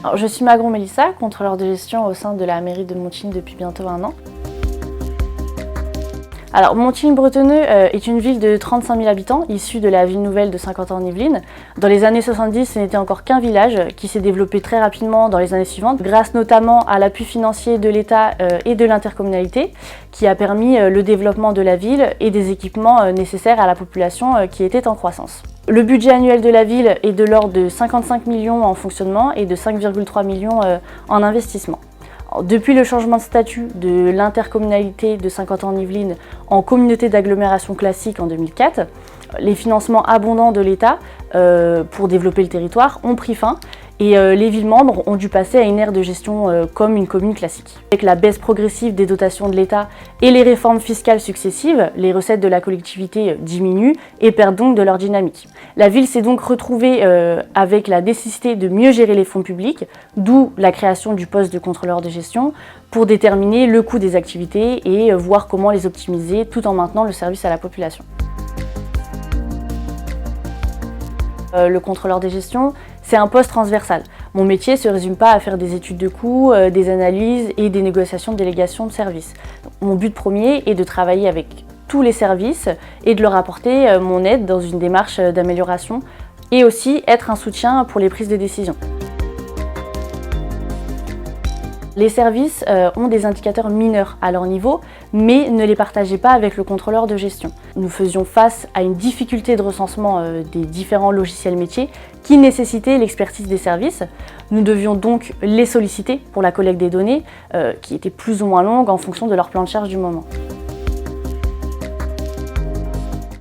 Alors, je suis Magron Mélissa, contrôleur de gestion au sein de la mairie de Montigny depuis bientôt 1 an. Alors, Montigny-Bretonneux est une ville de 35 000 habitants, issue de la ville nouvelle de Saint-Quentin-en-Yvelines. Dans les années 70, ce n'était encore qu'un village qui s'est développé très rapidement dans les années suivantes, grâce notamment à l'appui financier de l'État et de l'intercommunalité, qui a permis le développement de la ville et des équipements nécessaires à la population qui était en croissance. Le budget annuel de la ville est de l'ordre de 55 millions en fonctionnement et de 5,3 millions en investissement. Depuis le changement de statut de l'intercommunalité de Saint-Quentin-en-Yvelines en communauté d'agglomération classique en 2004, les financements abondants de l'État pour développer le territoire ont pris fin et les villes membres ont dû passer à une ère de gestion comme une commune classique. Avec la baisse progressive des dotations de l'État et les réformes fiscales successives, les recettes de la collectivité diminuent et perdent donc de leur dynamique. La ville s'est donc retrouvée avec la nécessité de mieux gérer les fonds publics, d'où la création du poste de contrôleur de gestion pour déterminer le coût des activités et voir comment les optimiser tout en maintenant le service à la population. Le contrôleur de gestion, c'est un poste transversal. Mon métier ne se résume pas à faire des études de coûts, des analyses et des négociations de délégation de services. Mon but premier est de travailler avec tous les services et de leur apporter mon aide dans une démarche d'amélioration et aussi être un soutien pour les prises de décision. Les services ont des indicateurs mineurs à leur niveau, mais ne les partageaient pas avec le contrôleur de gestion. Nous faisions face à une difficulté de recensement des différents logiciels métiers qui nécessitaient l'expertise des services. Nous devions donc les solliciter pour la collecte des données, qui étaient plus ou moins longues en fonction de leur plan de charge du moment.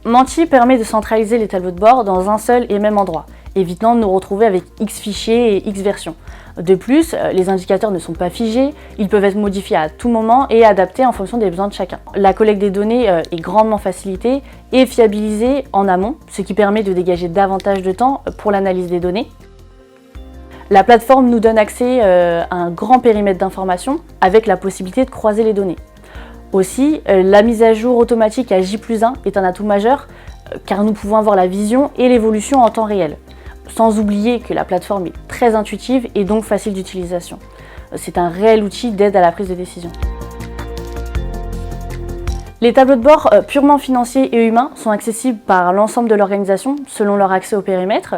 Menti permet de centraliser les tableaux de bord dans un seul et même endroit, évitant de nous retrouver avec X fichiers et X versions. De plus, les indicateurs ne sont pas figés, ils peuvent être modifiés à tout moment et adaptés en fonction des besoins de chacun. La collecte des données est grandement facilitée et fiabilisée en amont, ce qui permet de dégager davantage de temps pour l'analyse des données. La plateforme nous donne accès à un grand périmètre d'information avec la possibilité de croiser les données. Aussi, la mise à jour automatique à J+1 est un atout majeur car nous pouvons avoir la vision et l'évolution en temps réel. Sans oublier que la plateforme est très intuitive et donc facile d'utilisation. C'est un réel outil d'aide à la prise de décision. Les tableaux de bord purement financiers et humains sont accessibles par l'ensemble de l'organisation selon leur accès au périmètre,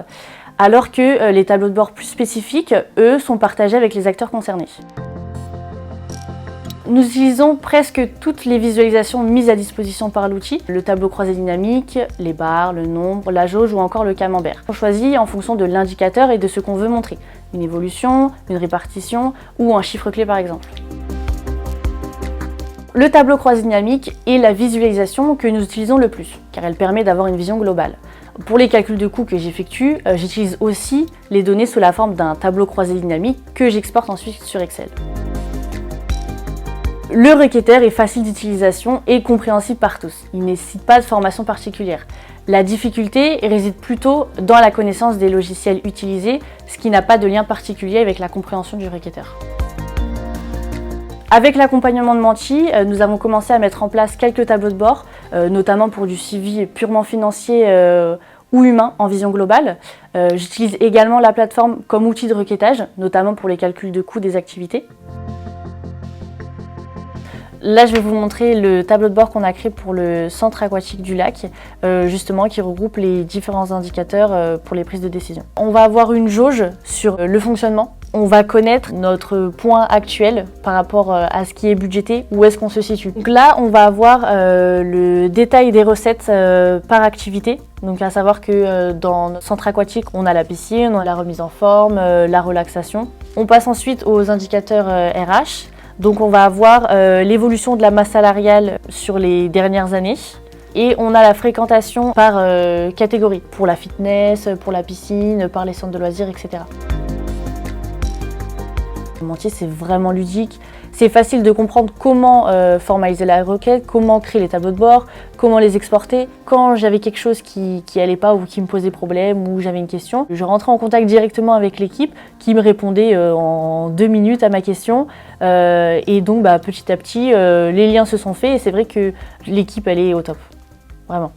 alors que les tableaux de bord plus spécifiques, eux, sont partagés avec les acteurs concernés. Nous utilisons presque toutes les visualisations mises à disposition par l'outil, le tableau croisé dynamique, les barres, le nombre, la jauge ou encore le camembert. On choisit en fonction de l'indicateur et de ce qu'on veut montrer, une évolution, une répartition ou un chiffre clé par exemple. Le tableau croisé dynamique est la visualisation que nous utilisons le plus, car elle permet d'avoir une vision globale. Pour les calculs de coûts que j'effectue, j'utilise aussi les données sous la forme d'un tableau croisé dynamique que j'exporte ensuite sur Excel. Le requêteur est facile d'utilisation et compréhensible par tous. Il ne nécessite pas de formation particulière. La difficulté réside plutôt dans la connaissance des logiciels utilisés, ce qui n'a pas de lien particulier avec la compréhension du requêteur. Avec l'accompagnement de Menti, nous avons commencé à mettre en place quelques tableaux de bord, notamment pour du suivi purement financier ou humain en vision globale. J'utilise également la plateforme comme outil de requêtage, notamment pour les calculs de coûts des activités. Là, je vais vous montrer le tableau de bord qu'on a créé pour le centre aquatique du lac, justement qui regroupe les différents indicateurs pour les prises de décision. On va avoir une jauge sur le fonctionnement. On va connaître notre point actuel par rapport à ce qui est budgété, où est-ce qu'on se situe. Donc là, on va avoir le détail des recettes par activité. Donc à savoir que dans notre centre aquatique, on a la piscine, on a la remise en forme, la relaxation. On passe ensuite aux indicateurs RH. Donc on va avoir l'évolution de la masse salariale sur les dernières années et on a la fréquentation par catégorie, pour la fitness, pour la piscine, par les centres de loisirs, etc. Menti, c'est vraiment ludique. C'est facile de comprendre comment formaliser la requête, comment créer les tableaux de bord, comment les exporter. Quand j'avais quelque chose qui allait pas ou qui me posait problème ou j'avais une question, je rentrais en contact directement avec l'équipe qui me répondait en 2 minutes à ma question. Et donc petit à petit, les liens se sont faits et c'est vrai que l'équipe elle est au top, vraiment.